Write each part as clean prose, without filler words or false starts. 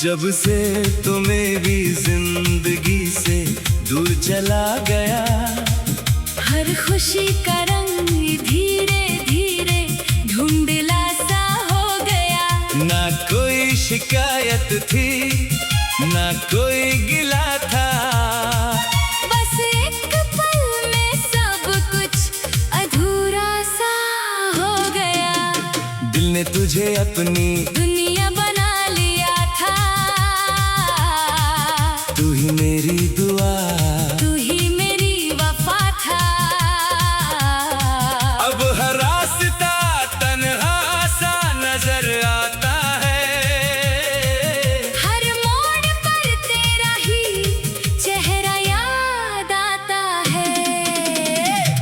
जब से तो मेरी जिंदगी से दूर चला गया, हर खुशी का रंग धीरे धीरे धुंधला सा हो गया। ना कोई शिकायत थी, ना कोई गिला था, बस एक पल में सब कुछ अधूरा सा हो गया। दिल ने तुझे अपनी दुनिया बना लिया था, तू ही मेरी दुआ, तू ही मेरी वफा था। अब हर रास्ता तन्हा सा नजर आता है, हर मोड़ पर तेरा ही चेहरा याद आता है।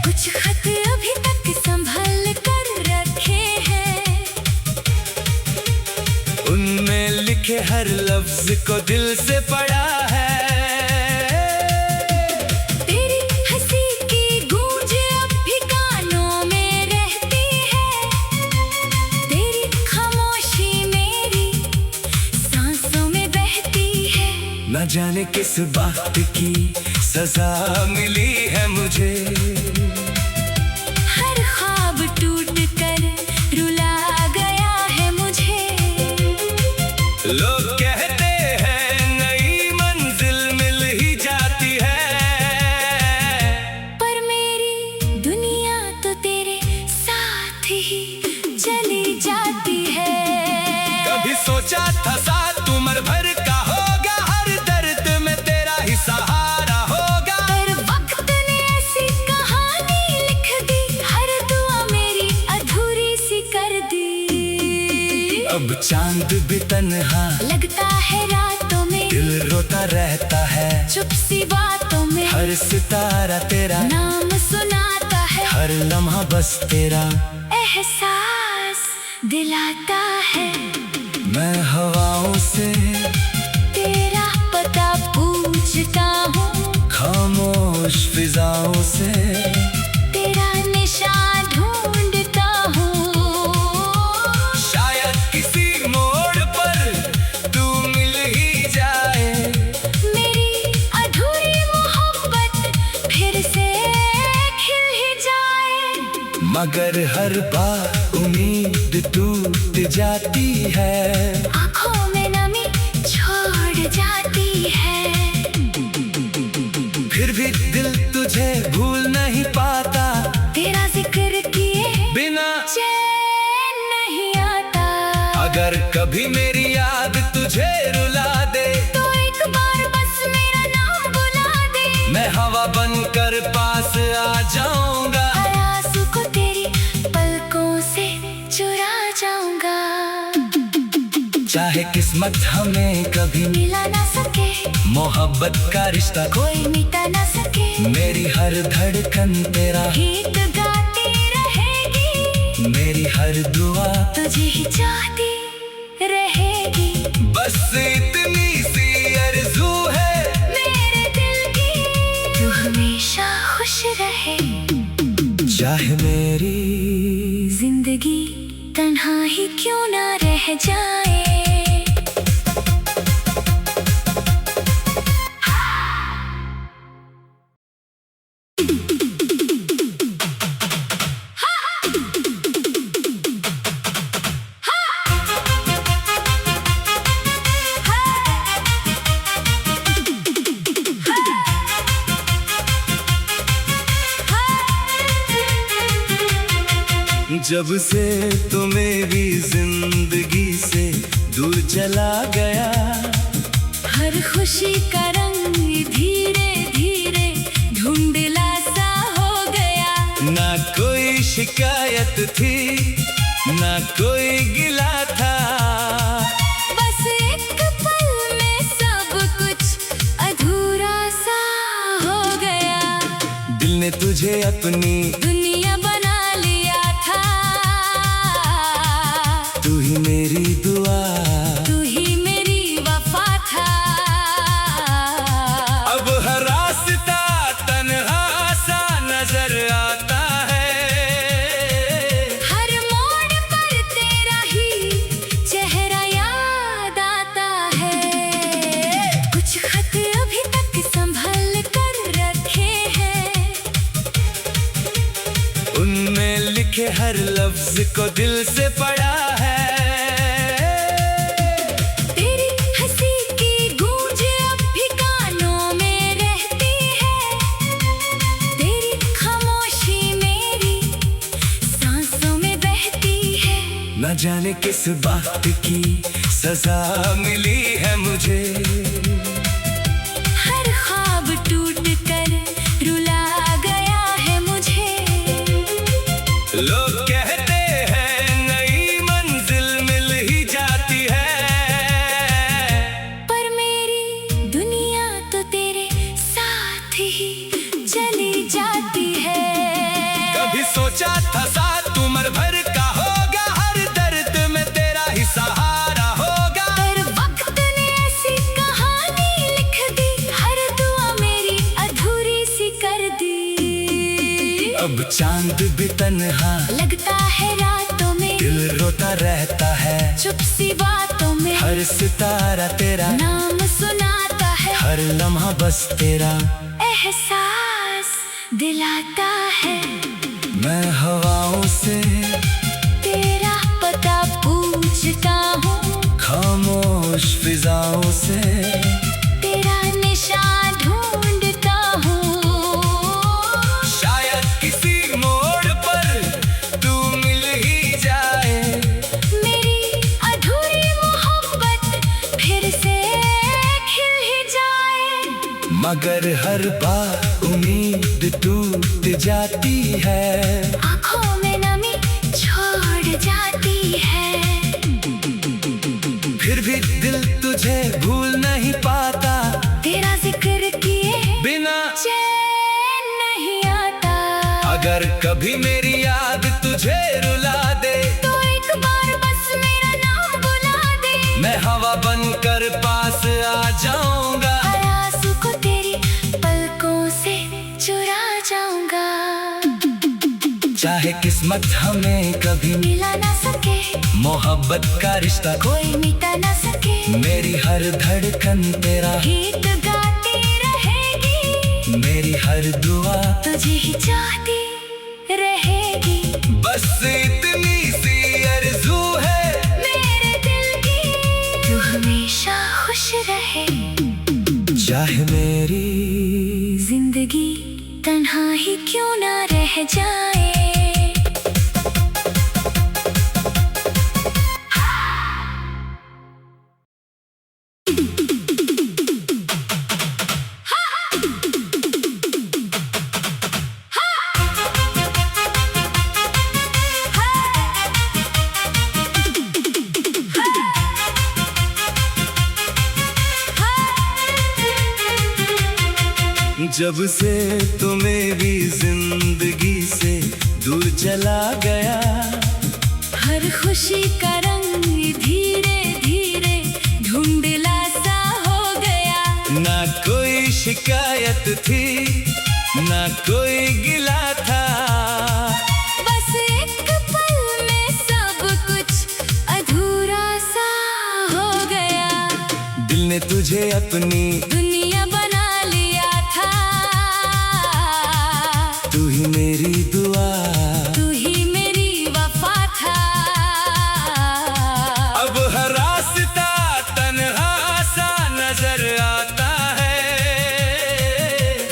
कुछ खत अभी तक संभल कर रखे हैं, उनमें लिखे हर लफ्ज को दिल से पढ़ा है। तेरी हंसी की गूंज अब भी कानों में रहती है, तेरी खामोशी मेरी सांसों में बहती है। न जाने किस बात की सजा मिली है मुझे, हर ख्वाब टूट कर रुला गया है मुझे। लोग कहते हैं नई मंजिल मिल ही जाती है, पर मेरी दुनिया तो तेरे साथ ही चली जाती है। कभी सोचा था साथ उम्र भर का होगा, हर दर्द में तेरा ही सहारा होगा। पर वक्त ने ऐसी कहानी लिख दी, हर दुआ मेरी अधूरी सी कर दी। अब चांद भी तन्हा लगता है रातों में, दिल रोता रहता है, चुप सी बातों में हर सितारा तेरा नाम सुनाता है। हर लम्हा बस तेरा एहसास दिलाता है, मैं हवाओं से तेरा पता पूछता हूँ, खामोश फिजाओं से तेरा निशान ढूंढता हूँ। शायद किसी मोड़ पर तू मिल ही जाए, मेरी अधूरी मोहब्बत फिर से खिल ही जाए। मगर हर बार उम्मीद टूट जाती है, आँखों में नमी छोड़ जाती है। फिर भी दिल तुझे भूल नहीं पाता, तेरा जिक्र किए बिना चैन नहीं आता। अगर कभी मेरी याद तुझे रुला दे, तो एक बार बस मेरा नाम बुला दे, मैं हवा बनकर पास आ जाऊंगा। हर आंसू को तेरी पलकों से चुरा जाऊंगा। चाहे किस्मत हमें कभी मिला ना सके, मोहब्बत का रिश्ता कोई मिटा ना सके, मेरी हर धड़कन तेरा गीत गाती रहेगी, मेरी हर दुआ तुझे ही चाहती रहेगी। बस इतनी सी आरज़ू है मेरे दिल की, तू हमेशा खुश रहे। चाहे मेरी जिंदगी तन्हा ही क्यों ना रह जाए। जब से तो मेरी जिंदगी से दूर चला गया, हर खुशी का रंग धीरे धीरे धुंधला सा हो गया। ना कोई शिकायत थी, ना कोई गिला था, बस एक पल में सब कुछ अधूरा सा हो गया। दिल ने तुझे अपनी दुनिया बना लिया था, हर लफ्ज को दिल से पढ़ा है। तेरी हंसी की गूंज अब भी कानों में रहती है। तेरी खामोशी मेरी सांसों में बहती है। न जाने किस बात की सजा मिली है मुझे। हर ख्वाब टूट कर रुला गया है मुझे। लोग कहते हैं नई मंजिल मिल ही जाती है, पर मेरी दुनिया तो तेरे साथ ही चली जाती है। कभी सोचा था साथ उम्र भर का होगा, हर दर्द में तेरा ही सहारा होगा। पर वक्त ने ऐसी कहानी लिख दी, हर दुआ मेरी अधूरी सी कर दी। अब चांद भी तन्हा लगता है रातों में, दिल रोता रहता है चुप सी बातों में। हर सितारा तेरा नाम सुनाता है, हर लम्हा बस तेरा एहसास दिलाता है। मैं हवाओं से तेरा पता पूछता हूँ, खामोश फिजाओं से तेरा निशान ढूंढता हूँ। शायद किसी मोड़ पर तू मिल ही जाए। मेरी अधूरी मोहब्बत फिर से खिल ही जाए। मगर हर बार उम्मीद टूट जाती है। आँखों में नमी छोड़ जाती है। फिर भी दिल तुझे भूल नहीं पाता, तेरा जिक्र किए बिना चैन नहीं आता। अगर कभी मेरी याद तुझे रुला दे, तो एक बार बस मेरा नाम बुला दे। मैं हवा बनकर पास आ जाऊंगा। हर आंसू को तेरी पलकों से चुरा जाऊंगा। चाहे किस्मत हमें कभी मिला ना सके, मोहब्बत का रिश्ता कोई मिटा ना सके। मेरी हर धड़कन तेरा गीत गाती रहेगी, मेरी हर दुआ तुझे ही चाहती रहेगी। बस इतनी सी आरज़ू है मेरे दिल की, तू हमेशा खुश रहे। चाहे मेरी जिंदगी तन्हा ही क्यों ना रह जाए। जब से तू मेरी जिंदगी से दूर चला गया, हर खुशी का रंग धीरे धीरे धुंधला सा हो गया। ना कोई शिकायत थी, ना कोई गिला था। बस एक पल में सब कुछ अधूरा सा हो गया। दिल ने तुझे अपनी दुनिया बना लिया था। तू ही मेरी दुआ, तू ही मेरी वफा था। अब हर रास्ता तन्हा सा नजर आता है।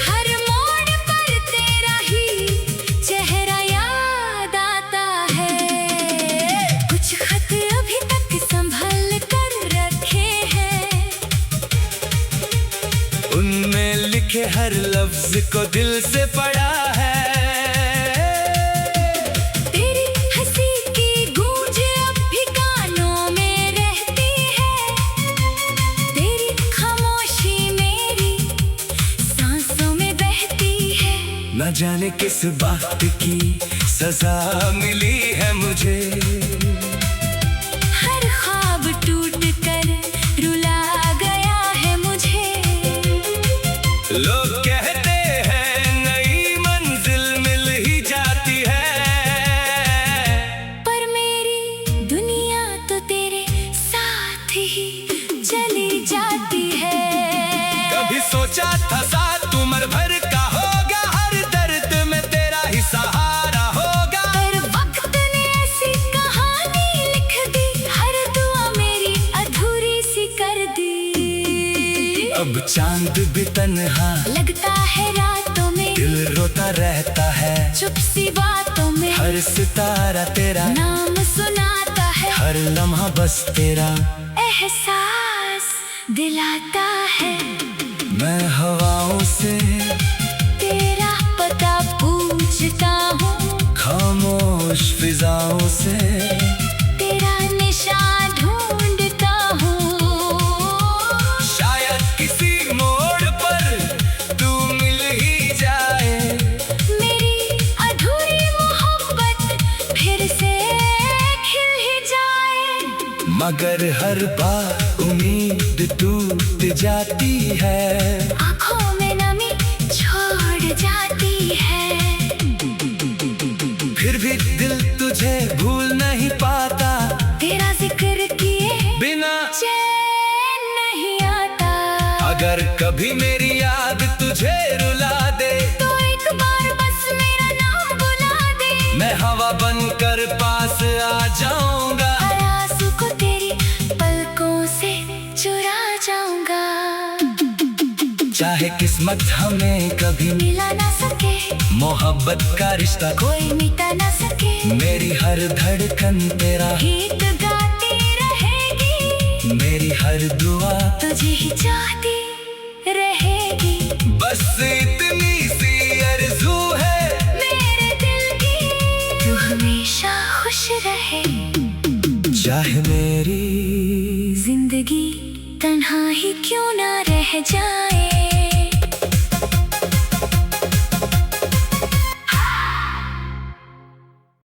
हर मोड़ पर तेरा ही चेहरा याद आता है। कुछ खत अभी तक संभल कर रखे हैं, उनमें लिखे हर लफ्ज को दिल से पढ़ा है। तेरी हंसी की गूंज अब भी कानों में रहती है। तेरी खामोशी मेरी सांसों में बहती है। न जाने किस बात की सजा मिली है मुझे। हर ख्वाब टूट कर रुला गया है मुझे। लोग कहते हैं नई मंजिल मिल ही जाती है, पर मेरी दुनिया तो तेरे साथ ही चली जाती है। कभी सोचा था साथ उम्र भर का होगा, हर दर्द में तेरा ही सहारा होगा। पर वक्त अब चांद भी तन्हा लगता है रातों में, दिल रोता रहता है चुप सी बातों में, हर सितारा तेरा नाम सुनाता है, हर लम्हा बस तेरा एहसास दिलाता है। मैं हवाओं से तेरा पता पूछता हूँ, खामोश फिजाओं से तेरा निशान ढूंढता हूँ। शायद किसी मोड़ पर तू मिल ही जाए, मेरी अधूरी मोहब्बत फिर से खिल ही जाए। मगर हर बार उम्मीद टूट जाती है, आँखों में नमी छोड़ जाती है, फिर भी दिल तुझे भूल नहीं पाता, तेरा जिक्र किए बिना चैन नहीं आता। अगर कभी मेरी याद तुझे रुला दे, तो एक बार बस मेरा नाम बुला दे, मैं हवा बनकर पास आ जाऊंगा, हर आंसू को तेरी पलकों से चुरा जाऊंगा। चाहे किस्मत हमें कभी मिला ना सके, मोहब्बत का रिश्ता कोई मिटा ना सके, मेरी हर धड़कन तेरा गीत गाती रहेगी, मेरी हर दुआ तुझे ही चाहती रहेगी। बस इतनी सी आरज़ू है मेरे दिल की, तू हमेशा खुश रहे, चाहे मेरी जिंदगी तन्हा ही क्यों ना रह जाए।